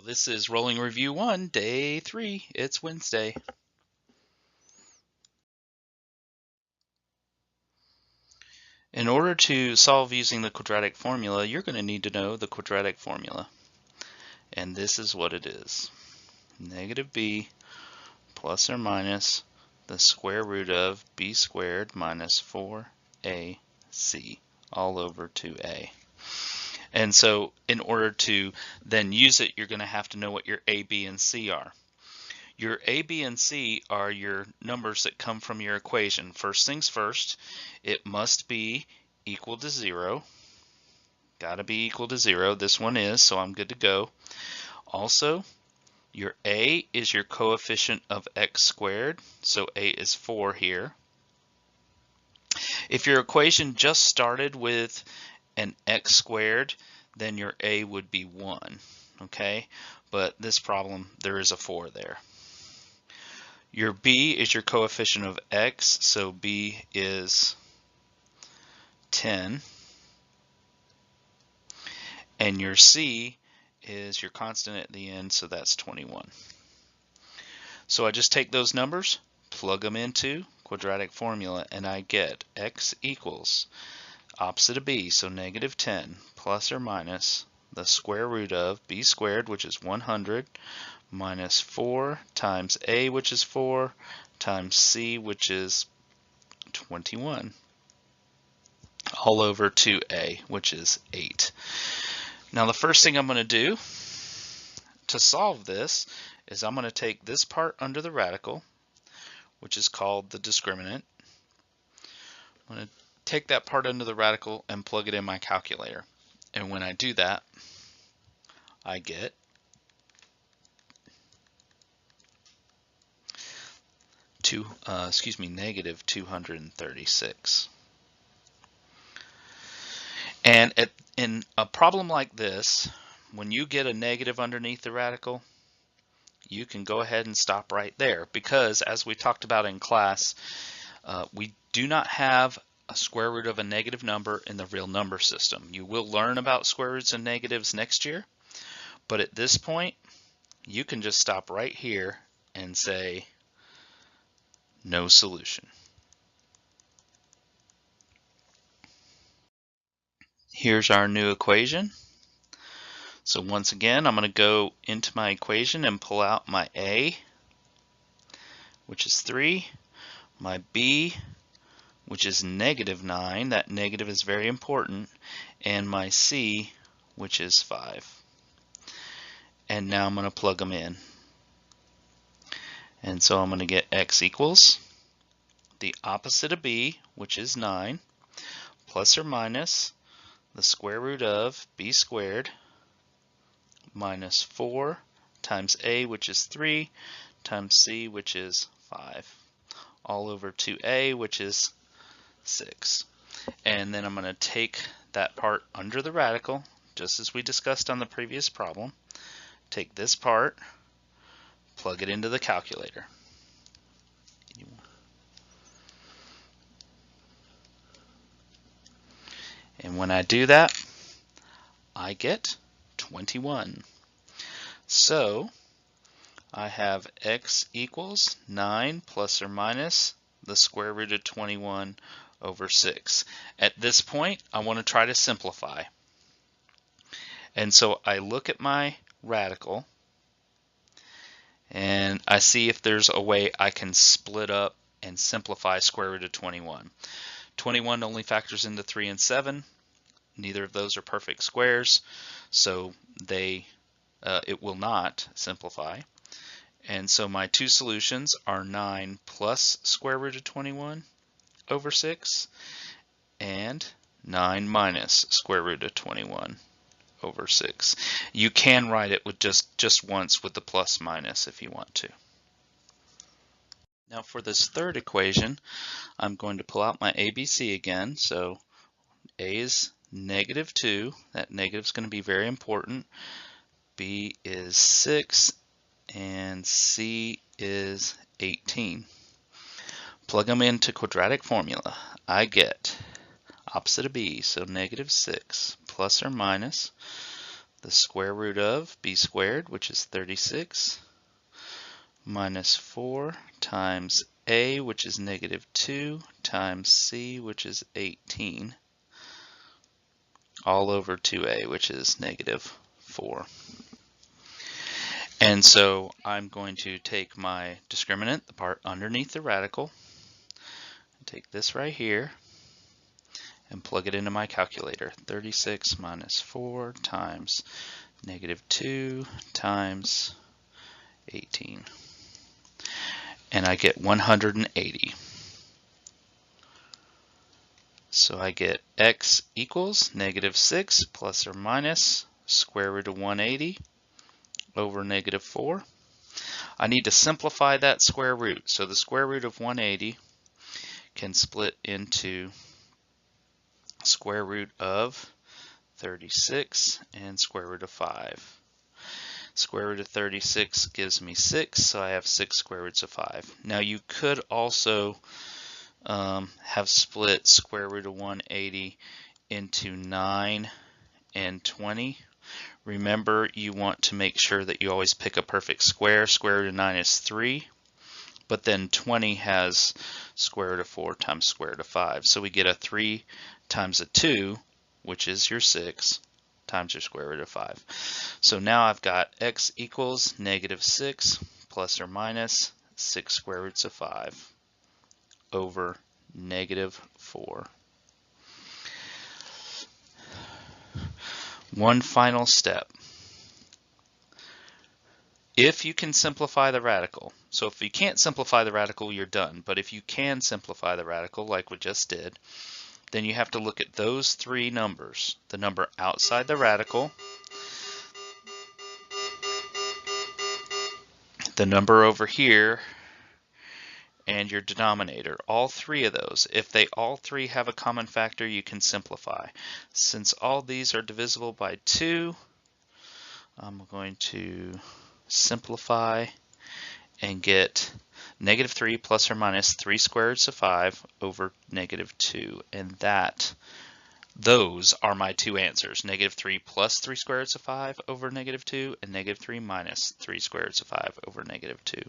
This is Rolling Review 1, Day 3. It's Wednesday. In order to solve using the quadratic formula, you're going to need to know the quadratic formula. And this is what it is. Negative b plus or minus the square root of b squared minus 4ac all over 2a. And so in order to then use it, you're going to have to know what your a, b, and c are. Your a, b, and c are your numbers that come from your equation. First things first, it must be equal to 0. Got to be equal to 0. This one is, so I'm good to go. Also, your a is your coefficient of x squared, so a is 4 here. If your equation just started with an x squared, then your a would be 1, okay? But this problem, there is a 4 there. Your b is your coefficient of x, so b is 10. And your c is your constant at the end, so that's 21. So I just take those numbers, plug them into quadratic formula, and I get x equals opposite of b, so negative 10, plus or minus the square root of b squared, which is 100, minus 4 times a, which is 4, times c, which is 21, all over 2a, which is 8. Now the first thing I'm going to do to solve this is I'm going to take this part under the radical, which is called the discriminant. I'm going to take that part under the radical and plug it in my calculator. And when I do that, I get negative 236. And in a problem like this, when you get a negative underneath the radical, you can go ahead and stop right there, because as we talked about in class, we do not have a square root of a negative number in the real number system. You will learn about square roots and negatives next year, but at this point, you can just stop right here and say no solution. Here's our new equation. So once again, I'm going to go into my equation and pull out my a, which is 3, my b, which is negative 9, that negative is very important, and my c, which is 5. And now I'm going to plug them in. And so I'm going to get x equals the opposite of b, which is 9, plus or minus the square root of b squared minus 4 times a, which is 3, times c, which is 5, all over 2a, which is 6. And then I'm going to take that part under the radical, just as we discussed on the previous problem. Take this part, plug it into the calculator. And when I do that, I get 21. So I have x equals 9 plus or minus the square root of 21 over 6. At this point, I want to try to simplify. And so I look at my radical and I see if there's a way I can split up and simplify square root of 21. 21 only factors into 3 and 7. Neither of those are perfect squares, so it will not simplify. And so my two solutions are 9 plus square root of 21 over 6 and 9 minus square root of 21 over 6. You can write it with just once with the plus minus if you want to. Now for this third equation, I'm going to pull out my ABC again. So A is negative 2. That negative is going to be very important. B is 6 and C is 18. Plug them into quadratic formula. I get opposite of B, so negative 6 plus or minus the square root of b squared, which is 36, minus 4 times a, which is negative 2, times c, which is 18, all over 2a, which is negative 4. And so I'm going to take my discriminant, the part underneath the radical, take this right here, and plug it into my calculator. 36 minus 4 times negative 2 times 18. And I get 180. So I get x equals negative 6 plus or minus square root of 180 over negative 4. I need to simplify that square root. So the square root of 180 can split into square root of 36 and square root of 5. Square root of 36 gives me 6, so I have 6 square roots of 5. Now you could also have split square root of 180 into 9 and 20. Remember, you want to make sure that you always pick a perfect square. Square root of 9 is 3, but then 20 has square root of 4 times square root of 5. So we get a 3 times a 2, which is your 6, times your square root of 5. So now I've got x equals negative 6 plus or minus 6 square roots of 5 over negative 4. One final step. If you can simplify the radical, so if you can't simplify the radical, you're done. But if you can simplify the radical, like we just did, then you have to look at those three numbers. The number outside the radical, the number over here, and your denominator. All three of those. If they all three have a common factor, you can simplify. Since all these are divisible by 2, I'm going to simplify and get negative 3 plus or minus 3 square roots of 5 over negative 2. And those are my two answers. Negative 3 plus 3 square roots of 5 over negative 2, and negative 3 minus 3 square roots of 5 over negative 2.